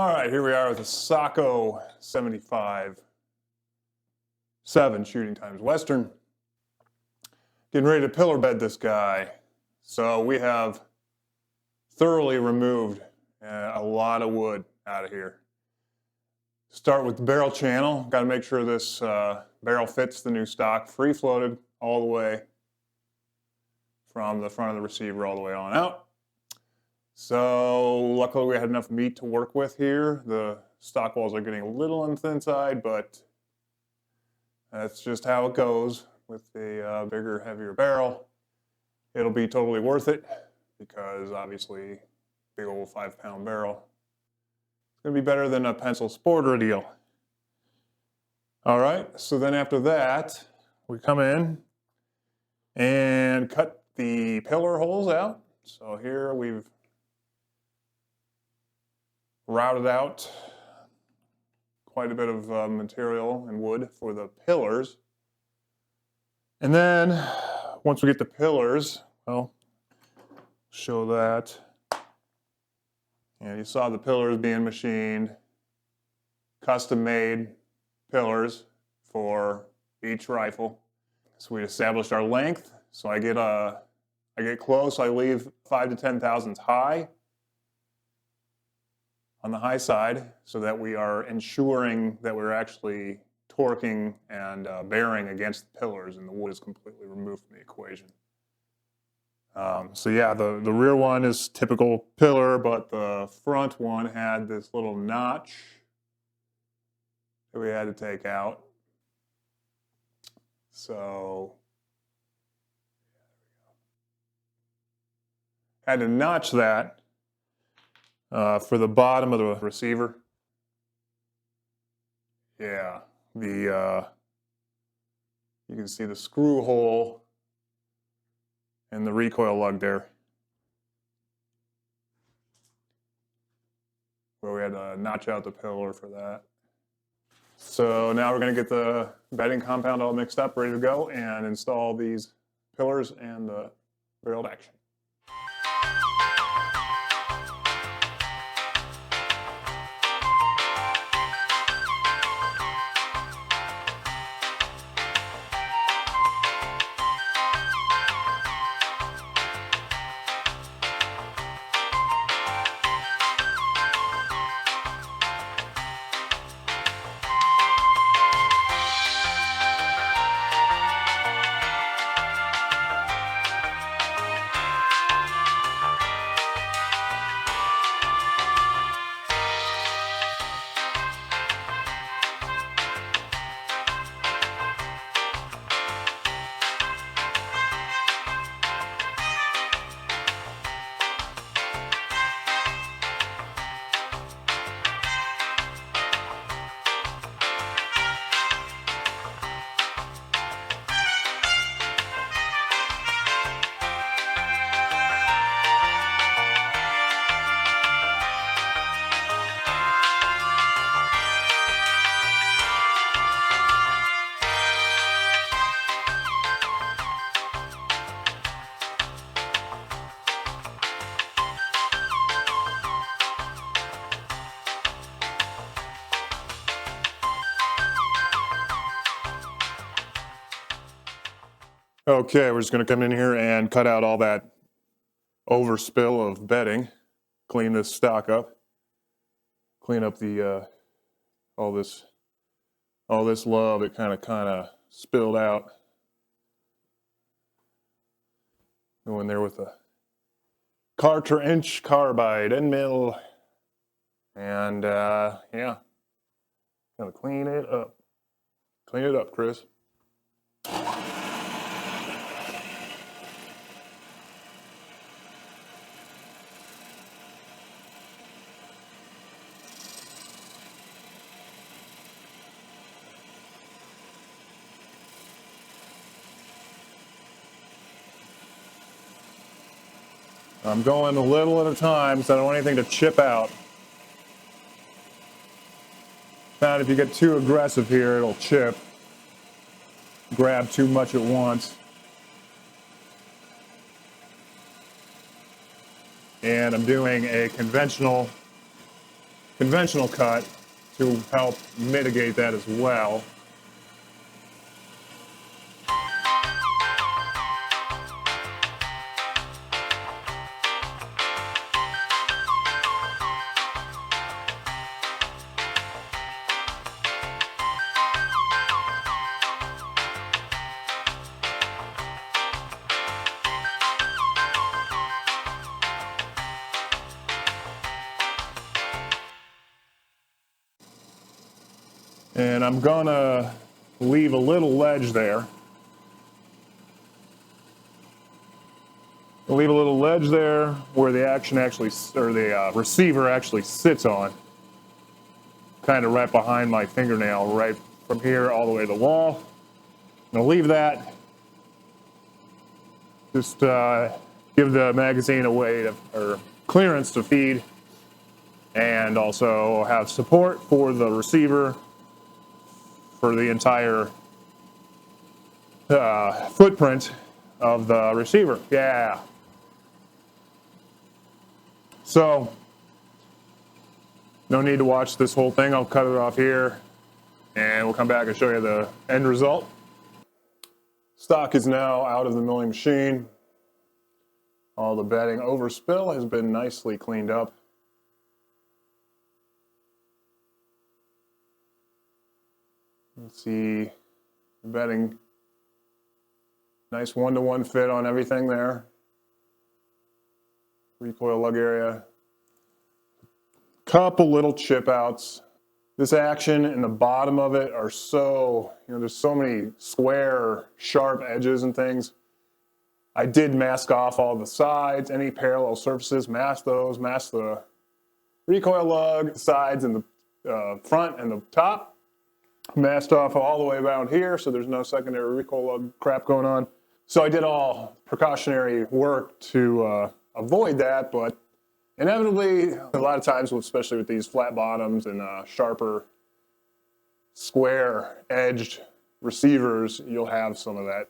All right, here we are with a Sako 75-7 shooting times Western. Getting ready to pillar bed this guy. So we have thoroughly removed a lot of wood out of here. Start with the barrel channel. Got to make sure this barrel fits the new stock. Free floated all the way from the front of the receiver all the way on out. So luckily we had enough meat to work with here. The stock walls are getting a little on the thin side, but that's just how it goes with the bigger, heavier barrel. It'll be totally worth it because obviously big old 5-pound barrel. It's going to be better than a pencil sporter deal. All right, so then after that, we come in and cut the pillar holes out. So here we've routed out quite a bit of material and wood for the pillars. And then once we get the pillars, well, show that. And you saw the pillars being machined, custom made pillars for each rifle. So we established our length. So I get close, I leave 5 to 10 thousandths high on the high side so that we are ensuring that we're actually torquing and bearing against the pillars and the wood is completely removed from the equation. So yeah, the rear one is typical pillar, but the front one had this little notch that we had to take out. So had to notch that for the bottom of the receiver. Yeah, you can see the screw hole and the recoil lug there, where we had to notch out the pillar for that. So now we're going to get the bedding compound all mixed up, ready to go, and install these pillars and the barreled action. Okay, we're just going to come in here and cut out all that overspill of bedding, clean this stock up, clean up the all this love that kind of spilled out. Go in there with a Carter-inch carbide end mill, and yeah, gonna clean it up. Clean it up, Chris. I'm going a little at a time, so I don't want anything to chip out. Found if you get too aggressive here, it'll chip. Grab too much at once. And I'm doing a conventional conventional cut to help mitigate that as well. And I'm gonna leave a little ledge there. I'll leave a little ledge there where the action actually, or the receiver actually sits on. Kind of right behind my fingernail, right from here all the way to the wall. And I'll leave that. Just give the magazine a way to, or clearance to feed, and also have support for the receiver for the entire footprint of the receiver. Yeah. So, no need to watch this whole thing. I'll cut it off here and we'll come back and show you the end result. Stock is now out of the milling machine. All the bedding overspill has been nicely cleaned up. Let's see, the bedding, nice one-to-one fit on everything there. Recoil lug area. Couple little chip outs. This action in the bottom of it are so, there's so many square, sharp edges and things. I did mask off all the sides, any parallel surfaces, mask those, mask the recoil lug, the sides and the front and the top. Masked off all the way around here so there's no secondary recoil lug crap going on. So I did all precautionary work to avoid that, but inevitably, a lot of times, especially with these flat bottoms and sharper, square-edged receivers, you'll have some of that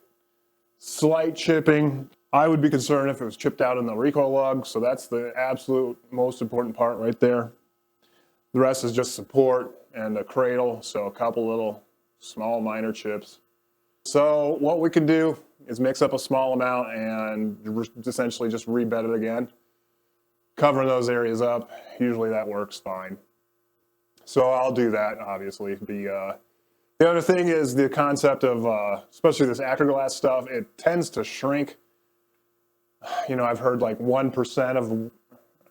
slight chipping. I would be concerned if it was chipped out in the recoil lug, so that's the absolute most important part right there. The rest is just support and a cradle, so a couple little small minor chips. So what we can do is mix up a small amount and essentially just rebed it again. Covering those areas up, usually that works fine. So I'll do that, obviously. The other thing is the concept of, especially this acroglass stuff, it tends to shrink. I've heard like 1% of,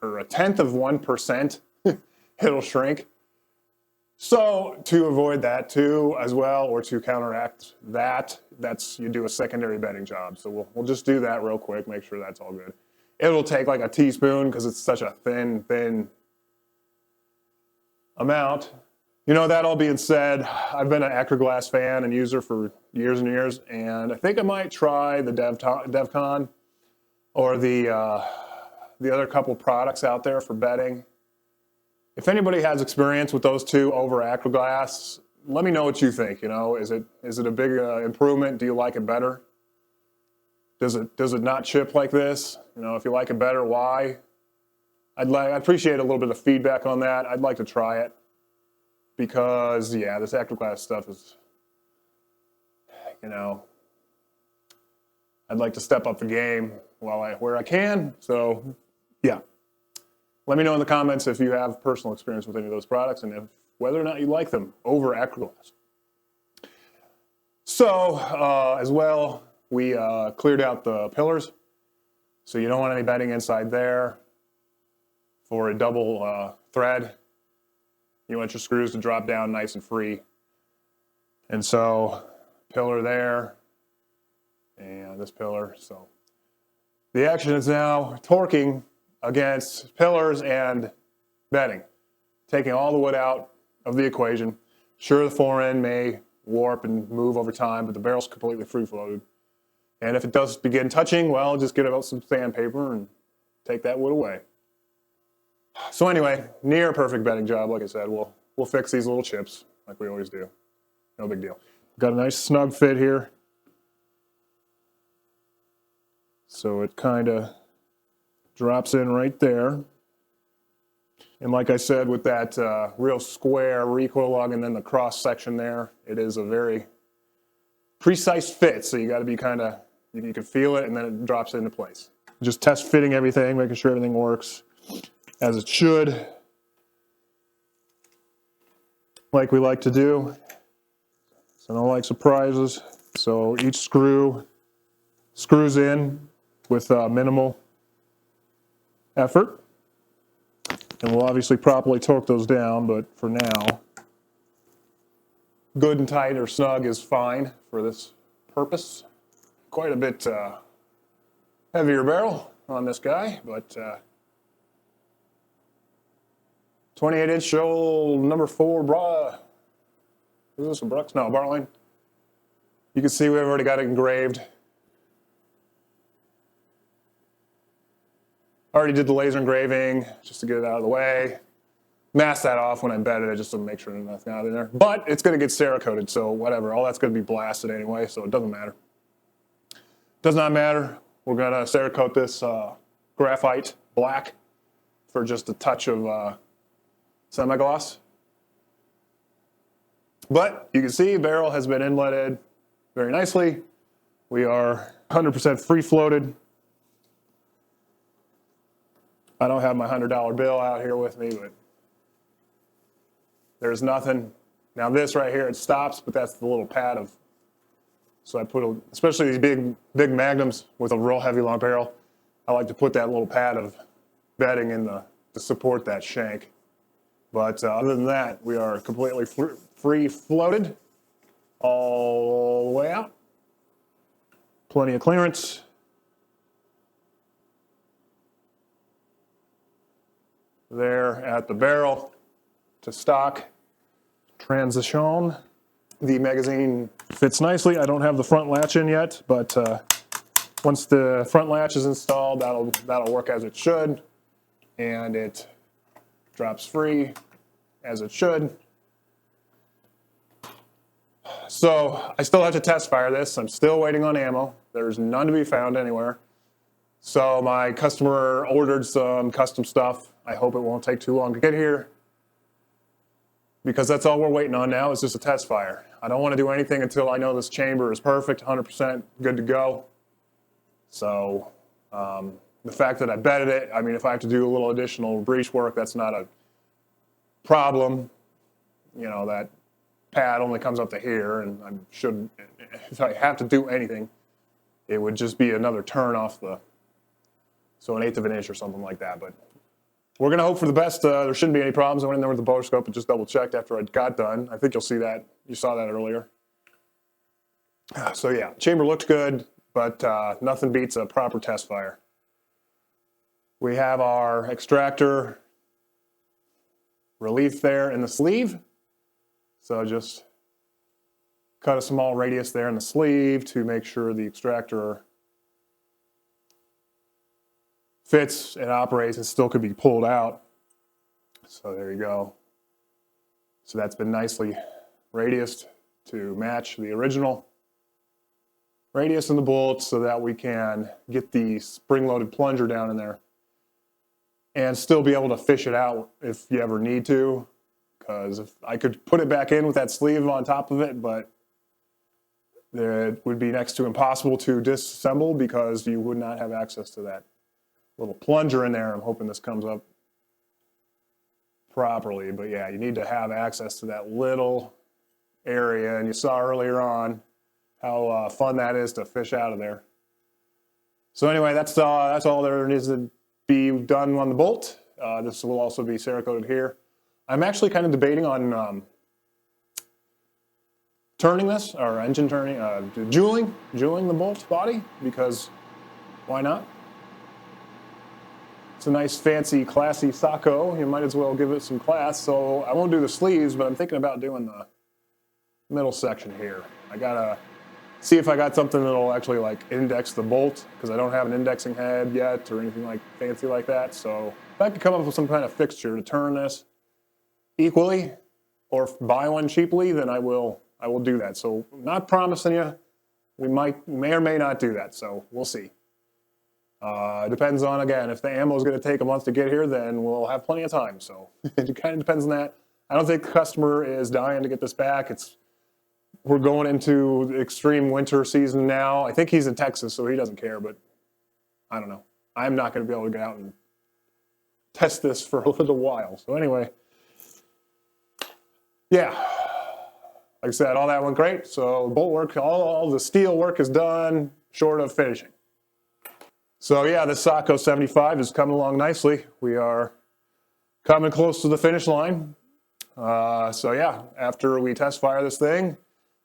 or 1/10 of 1%, it'll shrink. So to avoid that too, as well, or to counteract that, you do a secondary bedding job. So we'll just do that real quick, make sure that's all good. It'll take like a teaspoon because it's such a thin amount. That all being said, I've been an acroglass fan and user for years and years, and I think I might try the DevCon or the other couple products out there for bedding. If anybody has experience with those two over acroglass, let me know what you think. Is it a big improvement? Do you like it better? Does it not chip like this? If you like it better, why? I'd appreciate a little bit of feedback on that. I'd like to try it because, yeah, this acroglass stuff is, I'd like to step up the game where I can. So, yeah. Let me know in the comments if you have personal experience with any of those products and whether or not you like them over acroglass. So, as well, we cleared out the pillars. So you don't want any bedding inside there. For a double thread, you want your screws to drop down nice and free. And so, pillar there, and this pillar. So the action is now torquing against pillars and bedding, taking all the wood out of the equation. Sure, the forend may warp and move over time, but the barrel's completely free-floated. And if it does begin touching, well, just get out some sandpaper and take that wood away. So anyway, near perfect bedding job. Like I said, we'll fix these little chips like we always do. No big deal. Got a nice snug fit here. So it kind of drops in right there. And like I said, with that real square recoil lug and then the cross section there, it is a very precise fit. So you got to be kind of, you can feel it and then it drops into place. Just test fitting everything, making sure everything works as it should, like we like to do. So I don't like surprises. So each screw screws in with minimal effort. And we'll obviously properly torque those down, but for now, good and tight or snug is fine for this purpose. Quite a bit heavier barrel on this guy, but 28-inch old number 4 is this a Brooks? No, Bartline. You can see we've already got it engraved. Already did the laser engraving just to get it out of the way. Mask that off when I bed it just to make sure there's nothing out in there. But it's going to get Cerakoted, so whatever. All that's going to be blasted anyway, so it doesn't matter. Does not matter. We're going to Cerakote this graphite black for just a touch of semi-gloss. But you can see the barrel has been inletted very nicely. We are 100% free-floated. I don't have my $100 bill out here with me, but there's nothing. Now this right here, it stops, but that's the little pad of, so I put, especially these big magnums with a real heavy long barrel, I like to put that little pad of bedding in to support that shank. But other than that, we are completely free floated all the way out. Plenty of clearance. There at the barrel to stock transition. The magazine fits nicely. I don't have the front latch in yet, but once the front latch is installed, that'll work as it should, and it drops free as it should. So I still have to test fire this. I'm still waiting on ammo. There's none to be found anywhere. So my customer ordered some custom stuff. I hope it won't take too long to get here, because that's all we're waiting on now is just a test fire. I don't want to do anything until I know this chamber is perfect, 100% good to go. So the fact that I bedded it, I mean, if I have to do a little additional breech work, that's not a problem. You know, that pad only comes up to here, and I shouldn't, if I have to do anything, it would just be another turn off so 1/8 of an inch or something like that. But we're going to hope for the best. There shouldn't be any problems. I went in there with the bow scope and just double checked after I got done. I think you'll see that. You saw that earlier. So yeah, chamber looked good, but nothing beats a proper test fire. We have our extractor relief there in the sleeve. So just cut a small radius there in the sleeve to make sure the extractor fits and operates and still could be pulled out. So there you go. So that's been nicely radiused to match the original radius in the bolt so that we can get the spring-loaded plunger down in there and still be able to fish it out if you ever need to. Because if I could put it back in with that sleeve on top of it, but it would be next to impossible to disassemble because you would not have access to that little plunger in there. I'm hoping this comes up properly, but yeah, you need to have access to that little area, and you saw earlier on how fun that is to fish out of there. So anyway, that's all there needs to be done on the bolt. This will also be Cerakoted here. I'm actually kind of debating on turning this, or engine turning, jeweling the bolt body, because why not? It's a nice, fancy, classy Sako. You might as well give it some class. So I won't do the sleeves, but I'm thinking about doing the middle section here. I gotta see if I got something that'll actually like index the bolt, because I don't have an indexing head yet or anything like fancy like that. So if I could come up with some kind of fixture to turn this equally, or buy one cheaply, then I will do that. So I'm not promising you. We may or may not do that. So we'll see. Depends on, again, if the ammo is going to take a month to get here, then we'll have plenty of time. So it kind of depends on that. I don't think the customer is dying to get this back. We're going into the extreme winter season now. I think he's in Texas, so he doesn't care, but I don't know. I'm not going to be able to get out and test this for a little while. So anyway, yeah, like I said, all that went great. So bolt work, all the steel work is done, short of finishing. So yeah, the Sako 75 is coming along nicely. We are coming close to the finish line. So yeah, after we test fire this thing,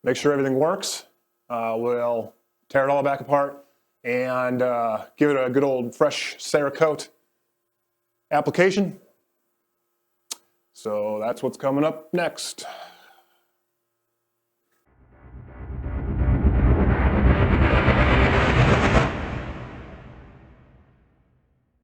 make sure everything works, we'll tear it all back apart and give it a good old fresh Cerakote application. So that's what's coming up next.